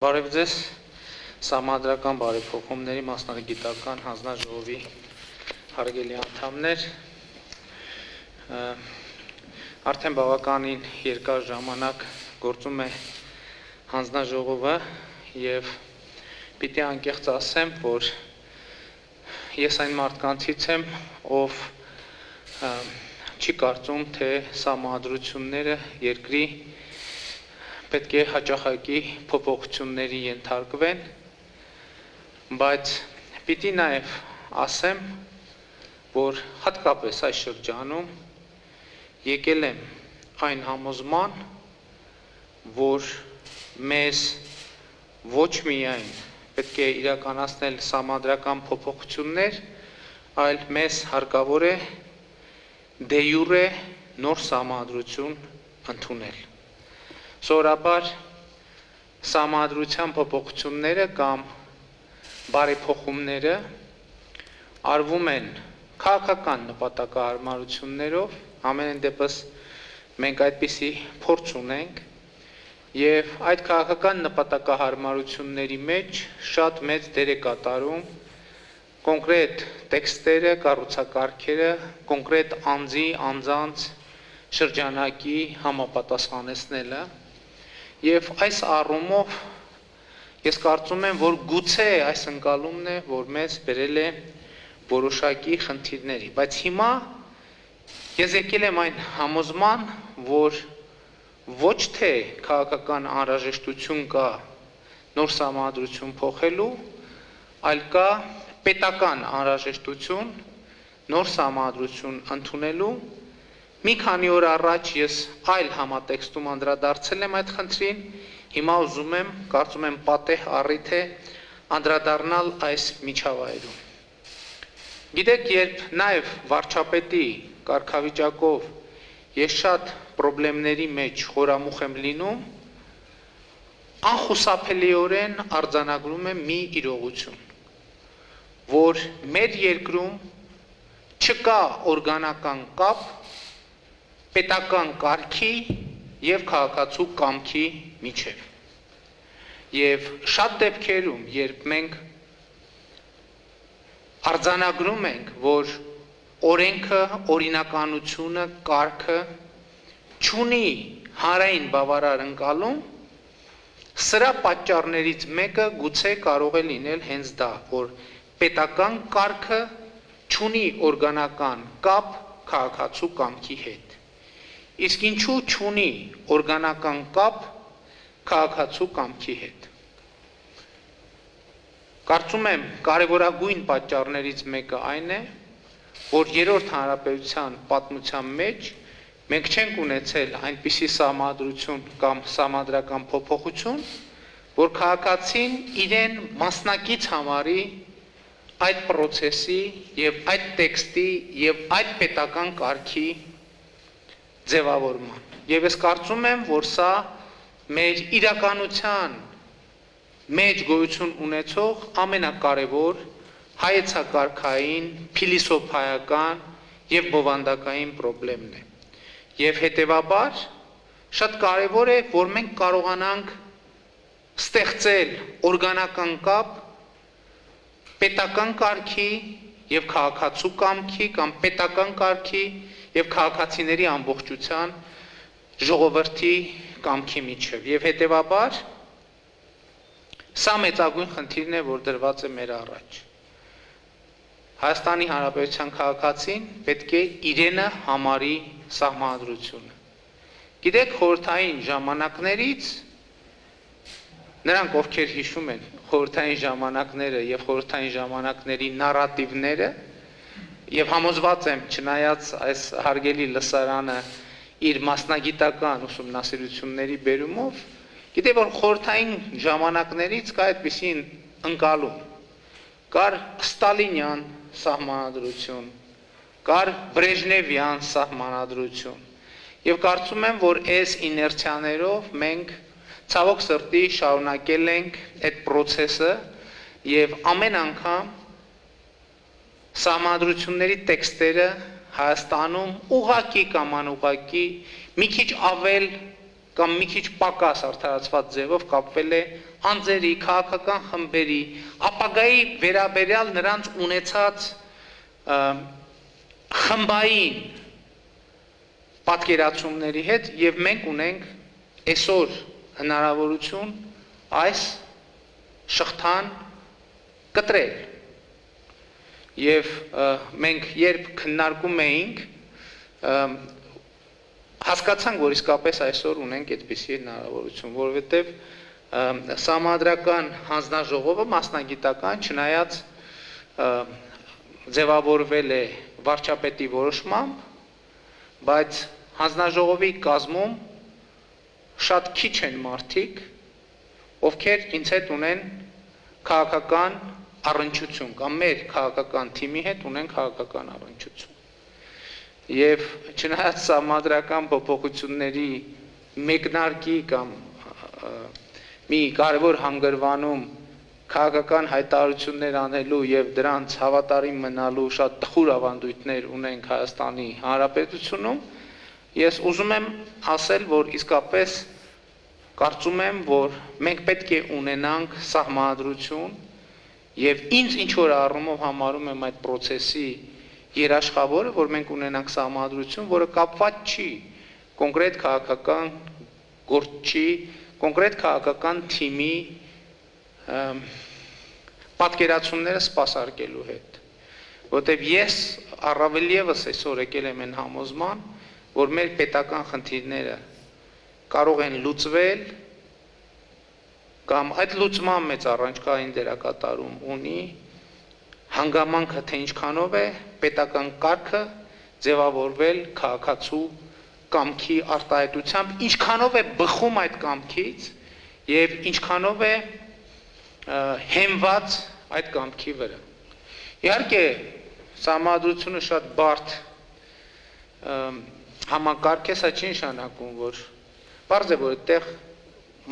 Բարև ձեզ Սահմանադրական բարեփոխումների մասնագիտական հանձնաժողովի հարգելի անդամներ, արդեն բավականին երկար ժամանակ գործում է հանձնաժողովը եւ պիտի անկեղծ ասեմ, որ ես այն մարդկանցից եմ, ով չի կարծում, թե սահմանադրությունները երկրի պետք է հաճախակի փոփոխությունների ենթարկվեն, բայց պիտի նաև ասեմ, որ հատկապես այս շրջանում եկել եմ այն համոզման, որ մեզ ոչ միայն պետք է իրականացնել սահմանադրական փոփոխություններ, այլ մեզ հարկավոր է դե յուրե նոր սահմանադրություն ընդունել։ Սովորաբար սահմանադրության փոփոխությունները կամ բարեփոխումները արվում են քաղաքական նպատակահարմարություններով, ամենայն դեպս մենք այդպիսի փորձ ունենք եւ այդ քաղաքական նպատակահարմարությունների մեջ շատ մեծ դեր է կատարում կոնկրետ տեքստերը, կառուցակարգերը, կոնկրետ անձի, անձանց շրջանակի համապատասխանեցնելը Եվ այս առումով ես կարծում եմ, որ գուցե այս ընկալումն է, որ մեզ բերել է որոշակի խնդիրների, բայց հիմա ես եկել եմ այն համոզման, որ ոչ թե քաղաքական անհրաժեշտություն կա նոր սահմանադրություն փոխելու, այլ կա պետական անհրաժեշտություն նոր սահմանադրություն ընդունելու Մի քանի օր առաջ ես այլ համատեքստում անդրադարձել եմ այդ խնդրին, հիմա ուզում եմ, կարծում եմ պատեհ առիթ է անդրադառնալ այս միջավայրում։ Գիտեք, երբ նաև վարչապետի կարգավիճակով ես շատ խնդիրների մեջ խորամուխ եմ լինում, անխուսափելիորեն արձանագրում եմ մի իրողություն, որ մեր երկրում չկա օրգանական կապ պետական կարգի եւ քաղաքացու կամքի միջև։ Եվ շատ դեպքերում, երբ մենք արձանագրում ենք, որ օրենքը, օրինականությունը, կարգը չունի հանրային բավարար ընկալում, սրա պատճառներից մեկը գուցե կարող է լինել հենց դա, որ պետական կարգը չունի օրգանական կապ քաղաքացու կամքի հետ։ Իսկ ինչու չունի օրգանական կապ քաղաքացու կամքի հետ։ Կարծում եմ կարևորագույն պատճառներից մեկը այն է, որ երրորդ հանրապետության պատմության մեջ մենք չենք ունեցել այնպիսի սահմանադրություն կամ սահմանադրական փոփոխություն, որ քաղաքացին իրեն մասնակից համարի այդ process-ի եւ այդ տեքստի եւ այդ պետական կարգի ձևավորման։ Եվ ես կարծում եմ, որ սա մեր իրականության մեջ գոյություն ունեցող ամենակարևոր հայեցակարգային, փիլիսոփայական եւ բովանդակային խնդիրն է։ Եվ հետեւաբար շատ կարևոր է, որ մենք կարողանանք ստեղծել օրգանական կապ պետական կարգի եւ քաղաքացու կամքի կամ պետական կարգի եւ քաղաքացիների ամբողջության ժողովրդի կամքի միջև եւ հետեւաբար սա մեծագույն խնդիրն է, որ դրված է մեր առաջ։ Հայաստանի Հանրապետության քաղաքացին պետք է իրենը համարի սահմանադրությունը։ Գիտեք, խորհրդային ժամանակներից նրանք, ովքեր հիշում են խորհրդային ժամանակները եւ խորհրդային ժամանակների նարատիվները Եվ համոզված եմ, չնայած այս հարգելի լսարանը իր մասնագիտական ուսումնասիրությունների բերումով, գիտե որ խորհրդային ժամանակներից կա այդպիսի ընկալում, կար Ստալինյան սահմանադրություն, կար Բրեժնևյան սահմանադրություն, եւ կարծում եմ, որ այս իներցիաներով մենք ցավոք սրտի շարունակել ենք այդ process-ը եւ ամեն անգամ Սահմանադրությունների տեքստերը Հայաստանում ուղղակի կամ անուղղակի մի քիչ ավել կամ մի քիչ պակաս արդարացված ձևով կապվել է անձերի, քաղաքական խմբերի, ապագայի վերաբերյալ նրանց ունեցած խմբային պատկերացումների հետ եւ մենք ունենք այսօր հնարավորություն այս շղթան կտրել եւ մենք երբ քննարկում էինք հասկացանք, որ իսկապես այսօր ունենք այդպիսի հնարավորություն, որովհետև սահմանադրական հանձնաժողովը մասնագիտական չնայած ձևավորվել է վարչապետի որոշմամբ, բայց հանձնաժողովի կազմում շատ քիչ են մարդիկ, ովքեր ինձ հետ ունեն քաղաքական առնչություն կամ մեր քաղաքական թիմի հետ ունեն քաղաքական առնչություն։ Եվ չնայած սահմանադրական փոփոխությունների մեկնարկի կամ մի կարևոր հանգրվանում քաղաքական հայտարարություններ անելու եւ դրանց հավատարիմ մնալու շատ տխուր ավանդույթներ ունենք Հայաստանի Հանրապետությունում, ես ուզում եմ ասել, որ իսկապես կարծում եմ, որ մենք պետք է ունենանք սահմանադրություն եւ ինձ ինչ որ առումով համարում եմ այդ process-ի երաշխավորը, որ մենք ունենանք սահմանադրություն, որը կապված չի կոնկրետ քաղաքական գործի, կոնկրետ քաղաքական թիմի պատկերացումները սպասարկելու հետ։ Որտեւ ես առավել եւս այսօր եկել եմ այն համոզման, որ մեր պետական խնդիրները կարող են լուծվել կամ այդ լուծման մեջ առանցքային դերակատարում ունի հանգամանքը թե ինչքանով է պետական կարգը ձևավորվել քաղաքացու կամքի արտահայտությամբ, ինչքանով է բխում այդ կամքից եւ ինչքանով է հենված այդ կամքի վրա։ Իհարկե, սահմանադրությունը շատ բարդ համակարգ է, սա չի նշանակում, որ բարձ է, որ այդտեղ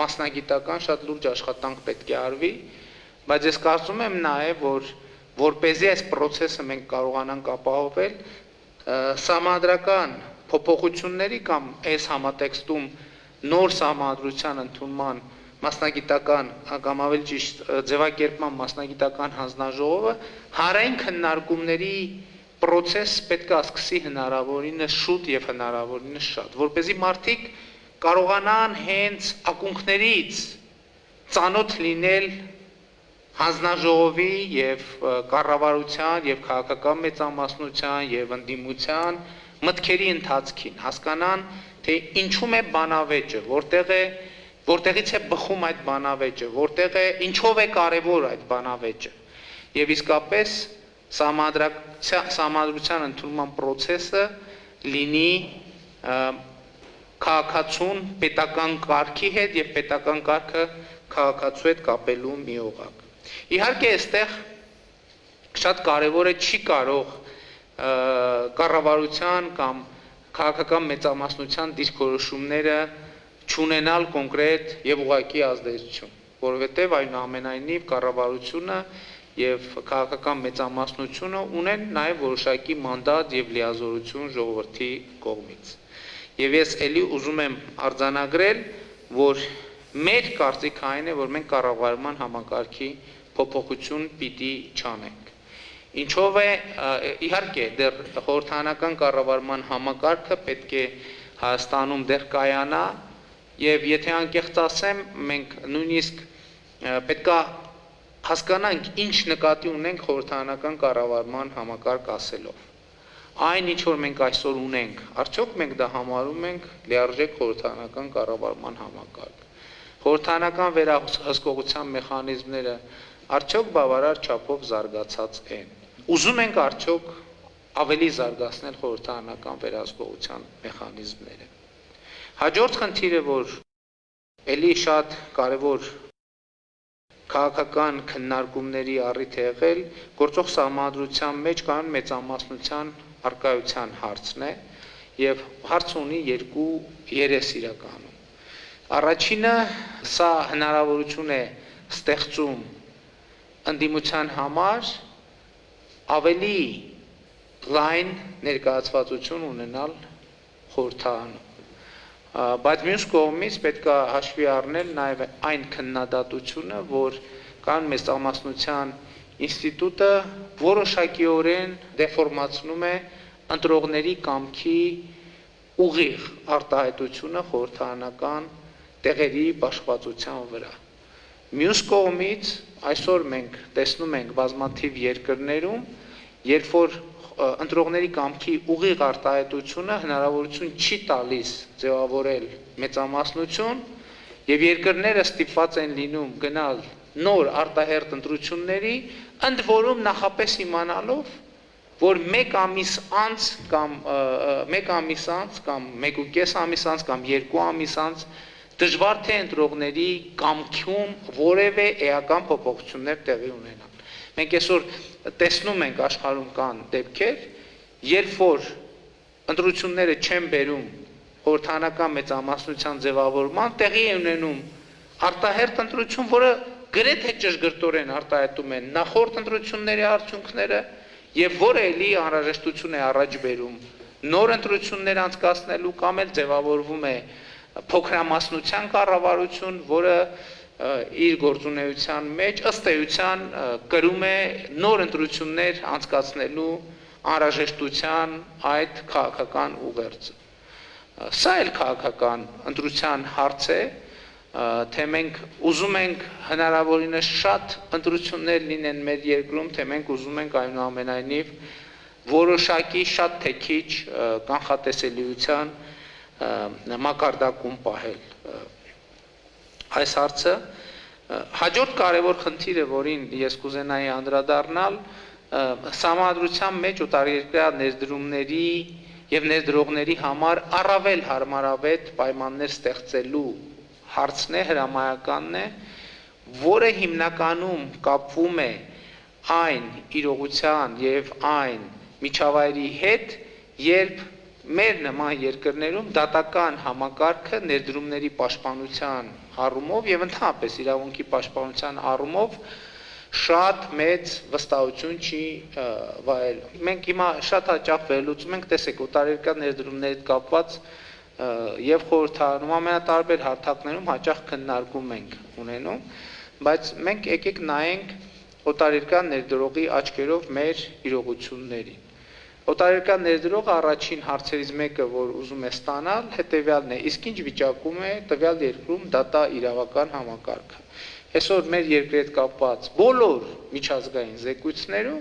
մասնագիտական շատ լուրջ աշխատանք պետք է արվի, բայց ես կարծում եմ նաեւ, որ որպեսզի այս process-ը մենք կարողանանք ապահովել, սահմանադրական փոփոխությունների կամ այս համատեքստում նոր սահմանադրության ընդունման մասնագիտական կամ ավելի ճիշտ ձևակերպման մասնագիտական հանձնաժողովը հանրային քննարկումների process պետք է սկսի հնարավորինս շուտ եւ հնարավորինս շատ, որպեսզի մարդիկ կարողանան հենց ակունքներից ծանոթ լինել հանձնաժողովի եւ կառավարության եւ քաղաքական մեծամասնության եւ ընդդիմության մտքերի ընթացքին, հասկանան, թե ինչու՞մ է բանավեճը, որտեղից է բխում այդ բանավեճը, որտեղ է, ինչով է կարևոր այդ բանավեճը։ Եվ իսկապես սահմանադրության ընդունման process-ը լինի քաղաքացուն պետական կարգի հետ եւ պետական կարգը քաղաքացու հետ կապելու մի օղակ։ Իհարկե, այստեղ շատ կարևոր է չի կարող կառավարության կամ քաղաքական մեծամասնության դիրքորոշումները չունենալ կոնկրետ եւ ուղղակի ազդեցություն, որովհետեւ այնուամենայնիվ կառավարությունը եւ քաղաքական մեծամասնությունը ունեն նաեւ որոշակի մանդատ եւ լիազորություն ժողովրդի կողմից։ Եվ ես ելի ուզում եմ արձանագրել, որ մեր կարծիքը այն է, որ մենք կառավարման համակարգի փոփոխություն պիտի չանենք։ Ինչով է, իհարկե, դեռ խորհրդարանական կառավարման համակարգը պետք է Հայաստանում դեռ կայանա, եւ եթե անկեղծ ասեմ, մենք նույնիսկ պետք է հասկանանք ինչ նկատի ունենք խորհրդարանական կառավարման համակարգ ասելով։ Այն ինչ որ մենք այսօր ունենք, արդյոք մենք դա համարում ենք լիարժեք խորհրդարանական կառավարման համակարգ։ Խորհրդարանական վերահսկողության մեխանիզմները արդյոք բավարար չափով զարգացած են։ Ուզում ենք արդյոք ավելի զարգացնել խորհրդարանական վերահսկողության մեխանիզմները։ Հաջորդ խնդիրը, որ ելի շատ կարևոր քաղաքական քննարկումների առիթ է եղել, գործող սահմանադրության մեջ կան մեծամասնության արկայության հարցն է եւ հարց ունի երկու երես իրականում։ Առաջինը սա հնարավորություն է ստեղծում ընդդիմության համար ավելի լայն ներկայացվածություն ունենալ խորհրդարանում։ Բայց մյուս կողմից պետք է հաշվի առնել նաև այն քննադատությունը, որ կան մեծամասնության ինստիտուտը որոշակիորեն դեֆորմացնում է ընտրողների կամքի ուղիղ արտահայտությունը խորհրդարանական տեղերի բաշխվածության վրա։ Մյուս կողմից այսօր մենք տեսնում ենք բազմաթիվ երկրներում, երբ որ ընտրողների կամքի ուղիղ արտահայտությունը հնարավորություն չի տալիս ձևավորել մեծամասնություն եւ երկրները ստիպված են լինում գնալ նոր արտահերտ ընտրությունների, ընդ որում նախապես իմանալով, որ 1 ամիս անց կամ 1 ամիս անց կամ 1.5 ամիս անց կամ 2 ամիս անց դժվար թե ընտրողների կամքում որևէ էական փոփոխություններ տեղի ունենան։ Մենք այսօր տեսնում ենք աշխարհում կան դեպքեր, երբ որ ընտրությունները չեն բերում խորհրդարանական մեծամասնության ձևավորման, տեղի է ունենում արտահերտ ընտրություն, որը գրեթե ճշգրտորեն արտահայտում են նախորդ ընտրությունների արդյունքները եւ որը էլի անհրաժեշտություն է առաջ բերում նոր ընտրություններ անցկացնելու կամ էլ ձևավորվում է փոքրամասնության կառավարություն, որը իր գործունեության մեջ ըստ էության կրում է նոր ընտրություններ անցկացնելու անհրաժեշտության այդ քաղաքական ուղերձը։ Սա էլ քաղաքական ընտրության հարց է, թե մենք ուզում ենք հնարավորինս շատ ընտրություններ լինեն մեր երկրում, թե մենք ուզում ենք այնուամենայնիվ որոշակի շատ թե քիչ կանխատեսելիության մակարդակում պահել այս հարցը։ Հաջորդ կարևոր խնդիրը, որին ես կուզենայի անդրադառնալ, սահմանադրության մեջ օտարերկրյա ներդրումների եւ ներդրողների համար առավել հարմարավետ պայմաններ ստեղծելու հարցն է, հրամայականն է, որը հիմնականում կապվում է այն իրողության եւ այն միջավայրի հետ, երբ մեր նման երկրներում դատական համակարգը ներդրումների պաշտպանության առումով եւ ընդհանրապես իրավունքի պաշտպանության առումով շատ մեծ վստահություն չի վայելում։ Մենք հիմա շատ հաճախ վերլուծում ենք, տեսեք, օտարերկրյա ներդրումների հետ կապված եւ խորհրդարանում ամենատարբեր հարթակներում հաճախ քննարկում ենք ունենում, բայց մենք եկեք նայենք օտարերկրյա ներդրողի աչքերով մեր իրողություններին։ Օտարերկրյա ներդրողը առաջին հարցերից մեկը, որ ուզում է ստանալ, հետևյալն է. իսկ ինչ վիճակում է տվյալ երկրում դատա իրավական համակարգը։ Այսօր մեր երկրի հետ կապված բոլոր միջազգային զեկույցներում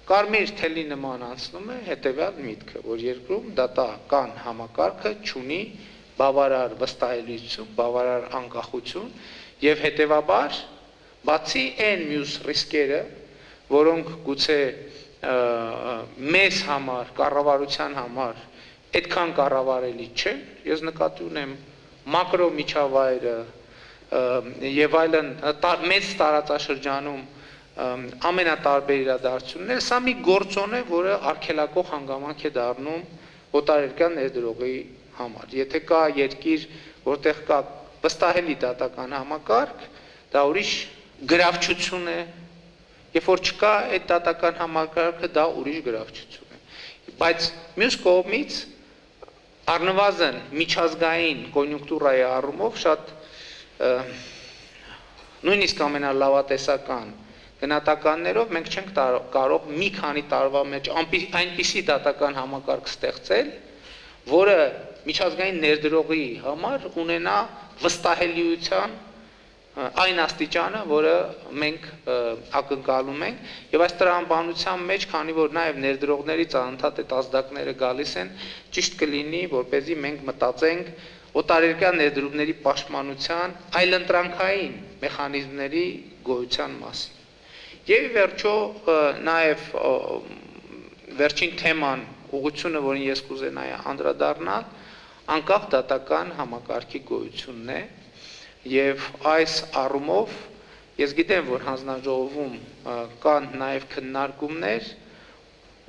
կարմիր թելի նման անցնում է հետևյալ միտքը, որ երկրում դատական համակարգը չունի բավարար վստահելիություն, բավարար անկախություն եւ հետեւաբար բացի այն մյուս ռիսկերը, որոնք գուցե մեզ համար, կառավարության համար այդքան կառավարելի չէ, ես նկատի ունեմ մակրո միջավայրը եւ այլն մեծ տարածաշրջանում ամենատարբեր իրադարձությունները, սա մի գործոն է, որը արգելակող հանգամանք է դառնում օտարերկրյա ներդրողի համար։ Եթե կա երկիր, որտեղ կա վստահելի դատական համակարգ, դա ուրիշ գրավչություն է, երբ որ չկա այդ դատական համակարգը, դա ուրիշ գրավչություն է։ Բայց մյուս կողմից առնվազն միջազգային կոնյունկտուրայի առումով շատ նույնիսկ ամենալավատեսական գնահատականներով մենք չենք կարող մի քանի տարվա մեջ այնպիսի դատական համակարգ ստեղծել, որը միջազգային ներդրողի համար ունենա վստահելիության այն աստիճանը, որը մենք ակնկալում ենք, եւ այս տրամաբանության մեջ, քանի որ նաեւ ներդրողներից անընդհատ այդ ազդակները գալիս են, ճիշտ կլինի, որպեսզի մենք մտածենք օտարերկրյա ներդրումների պաշտպանության այլընտրանքային մեխանիզմների գոյության մասին։ Եվ վերջո նաեւ վերջին թեման, ուղղությունը, որին ես կուզենայի անդրադառնալ, անկախ դատական համակարգի գոյությունն է։ Եվ այս առումով ես գիտեմ, որ հանձնաժողովում կան նաև քննարկումներ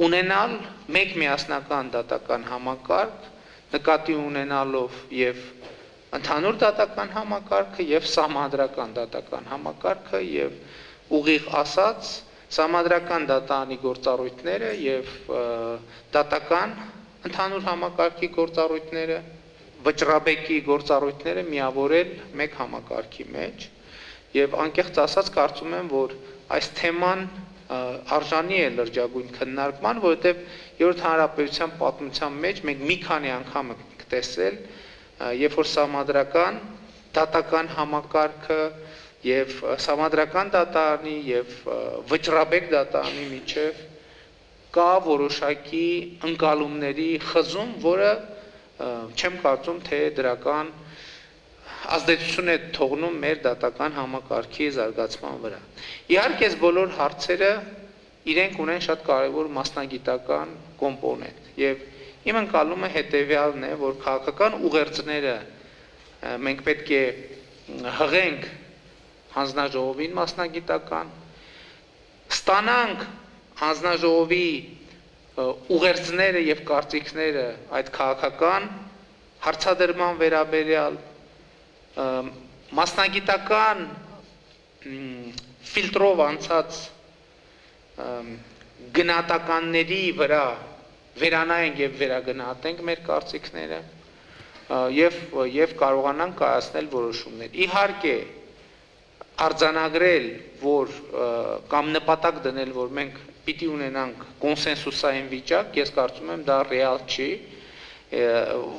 ունենալ մեկ միասնական դատական համակարգ, նկատի ունենալով եւ ընդհանուր դատական համակարգը եւ սահմանադրական դատական համակարգը եւ ուղիղ ասած սահմանադրական դատանի գործառույթները եւ դատական ընդհանուր համակարգի գործառույթները վճռաբեկի գործառույթները միավորել մեկ համակարգի մեջ եւ անկեղծ ասած կարծում եմ որ այս թեման արժանի է լրջագույն քննարկման որովհետեւ երրորդ հանրապետության պատմության մեջ մենք մի քանի անգամ ենք տեսել երբ որ սահմանադրական դատական համակարգը եւ սահմանադրական դատարանի եւ վճռաբեկ դատարանի միջեւ կա որոշակի ընկալումների խզում, որը չեմ կարծում թե դրական ազդեցություն է թողնում մեր դատական համակարգի զարգացման վրա։ Իհարկե, այս բոլոր հարցերը իրենք ունեն շատ կարևոր մասնագիտական կոմպոնենտ եւ իմ ընկալումը հետեւյալն է, որ քաղաքական ուղերձները մենք պետք է հղենք հանձնաժողովին մասնագիտական ստանանք հանձնաժողովի ուղերձները եւ կարծիքները այդ քաղաքական հարցադրման վերաբերյալ մասնագիտական ֆիլտրով անցած գնահատականների վրա վերանայենք եւ վերագնահատենք մեր կարծիքները եւ կարողանանք կայացնել որոշումներ։ Իհարկե արձանագրել, որ կամ նպատակ դնել, որ մենք պիտի ունենանք կոնսենսուսային վիճակ, ես կարծում եմ դա ռեալ չի,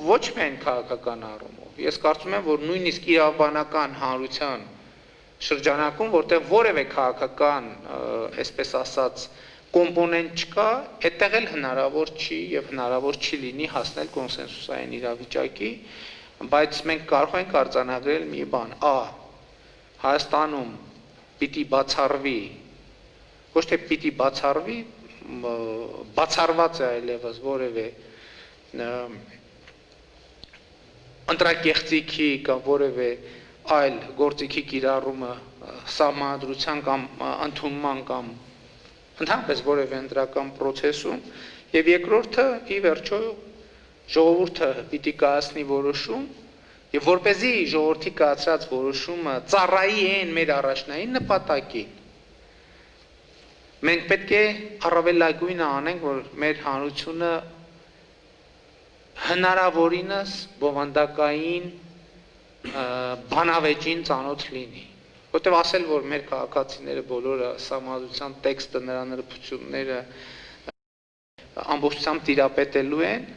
ոչ միայն քաղաքական առումով։ Ես կարծում եմ, որ նույնիսկ իրավաբանական հանրության շրջանակում, որտեղ որևէ քաղաքական, այսպես ասած, կոմպոնենտ չկա, այդտեղ էլ հնարավոր չի եւ հնարավոր չի լինի հասնել կոնսենսուսային իրավիճակի, բայց մենք կարող ենք արձանագրել մի բան, Հայաստանում պիտի բացառվի, ոչ թե պիտի բացառվի, բացառված է այլևս որևէ ընտրակեղծիքի կամ որևէ այլ գործիքի կիրառումը սահմանադրության կամ ընդունման կամ ընդհանրապես որևէ ընտրական process-ում եւ երկրորդը ի վերջո ժողովուրդը պիտի կայացնի որոշում եւ որպեսզի ժողովրդի կայացրած որոշումը ծառայի են մեր առաջնային նպատակին մենք պետք է առավելագույնը անենք որ մեր հանրությունը հնարավորինս բովանդակային բանավեճին ծանոթ լինի որտեւ ասել որ մեր քաղաքացիները բոլորը սահմանադրության տեքստը նրա նրբությունները ամբողջությամբ տիրապետելու են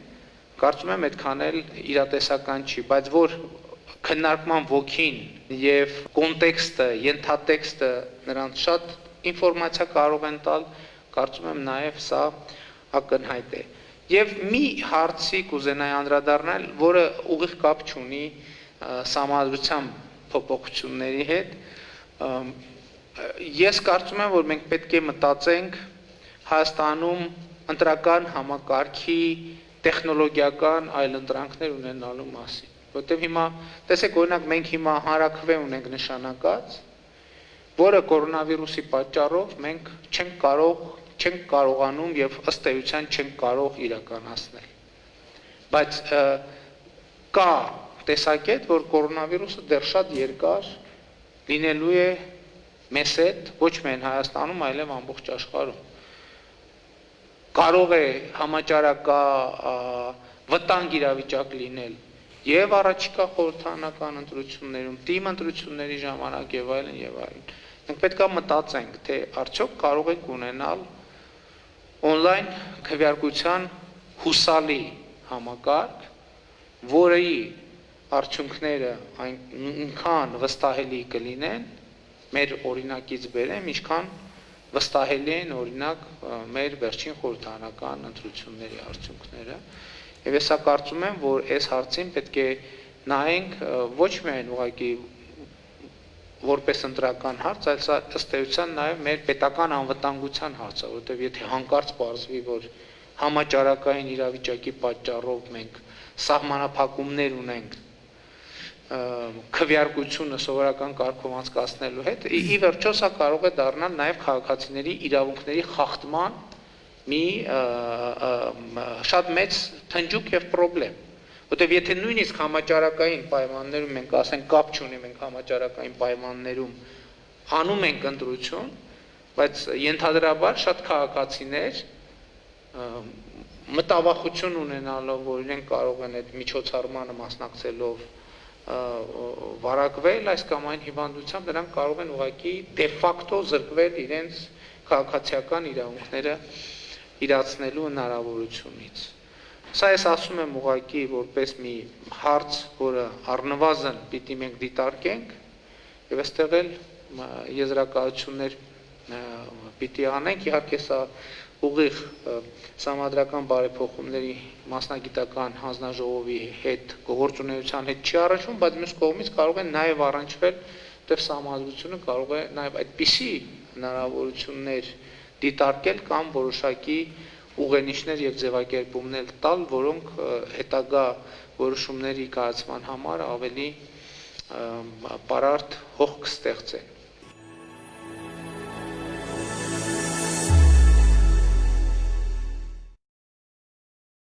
կարծում եմ այդքան էլ իրատեսական չի բայց որ քննարկման ոգին եւ կոնտեքստը ենթատեքստը նրանց շատ ինֆորմացիա կարող են տալ կարծում եմ նաեւ սա ակնհայտ է եւ մի հարցի կուզենայի անդրադառնալ որը ուղիղ կապ չունի սահմանադրության փոփոխությունների հետ ես կարծում եմ որ մենք պետք է մտածենք Հայաստանում ընտրական համակարգի տեխնոլոգիական այլընտրանքներ ունենալու մասին որտեղ հիմա տեսեք օրինակ մենք հիմա հանրաքվե ունենք նշանակած որը կորոնավիրուսի պատճառով մենք չենք կարողանում եւ ըստ էության չենք կարող իրականացնել բայց կա տեսակետ որ կորոնավիրուսը դեռ շատ երկար լինելու է մեզ հետ ոչ միայն Հայաստանում այլև ամբողջ աշխարհում կարող է համաճարակա վտանգ իրավիճակ լինել եւ առաջիկա խորհրդարանական ընտրություններում, թիմ ընտրությունների ժամանակ եւ այլն եւ այլն։ Մենք պետք է մտածենք, թե արդյոք կարող ենք ունենալ on-line քվեարկության հուսալի համակարգ, որի արդյունքները այնքան վստահելի կլինեն, մեր օրինակից բերեմ, ինչքան վստահելի են օրինակ մեր վերջին խորհրդարանական ընտրությունների արդյունքները եւ ես կարծում եմ որ այս հարցին պետք է նայենք ոչ միայն ուղղակի որպես ընտրական հարց այլ սա ըստ էության նաեւ մեր պետական անվտանգության հարց է որովհետեւ եթե հանկարծ պարզվի որ համաճարակային իրավիճակի պատճառով մենք սահմանափակումներ ունենք քվեարկությունը սովորական կարգով անցկացնելու հետ ի վերջո սա կարող է դառնալ նաև քաղաքացիների իրավունքների խախտման մի շատ մեծ թնջուկ եւ խնդրեմ որտեւ եթե նույնիսկ համաճարակային պայմաններում մենք ասենք կապ չունի մենք համաճարակային պայմաններում անում ենք ընտրություն բայց ենթադրաբար շատ քաղաքացիներ մտավախություն ունենալով, որ իրենք կարող են այդ միջոցառմանը մասնակցելով վարակվել այս կամ այն հիվանդությամբ, նրանք կարող են ուղղակի դե ֆակտո զրկվել իրենց քաղաքացիական իրավունքները իրացնելու հնարավորությունից։ Սա ես ասում եմ ուղղակի որպես մի հարց, որը առնվազն պիտի մենք դիտարկենք, եւ այստեղ էլ եզրակացություններ պիտի անենք, իհարկե սա ուղիղ համադրական բարեփոխումների մասնագիտական հանձնաժողովի հետ գործունեության հետ չի առնչվում, բայց մյուս կողմից կարող են նաև առնչվել, որտեղ համադրությունը կարող է նաև այդպիսի հնարավորություններ դիտարկել կամ որոշակի ուղենիշներ եւ ձևակերպումներ տալ, որոնք հետագա որոշումների կայացման համար ավելի պարարտ հող կստեղծեն։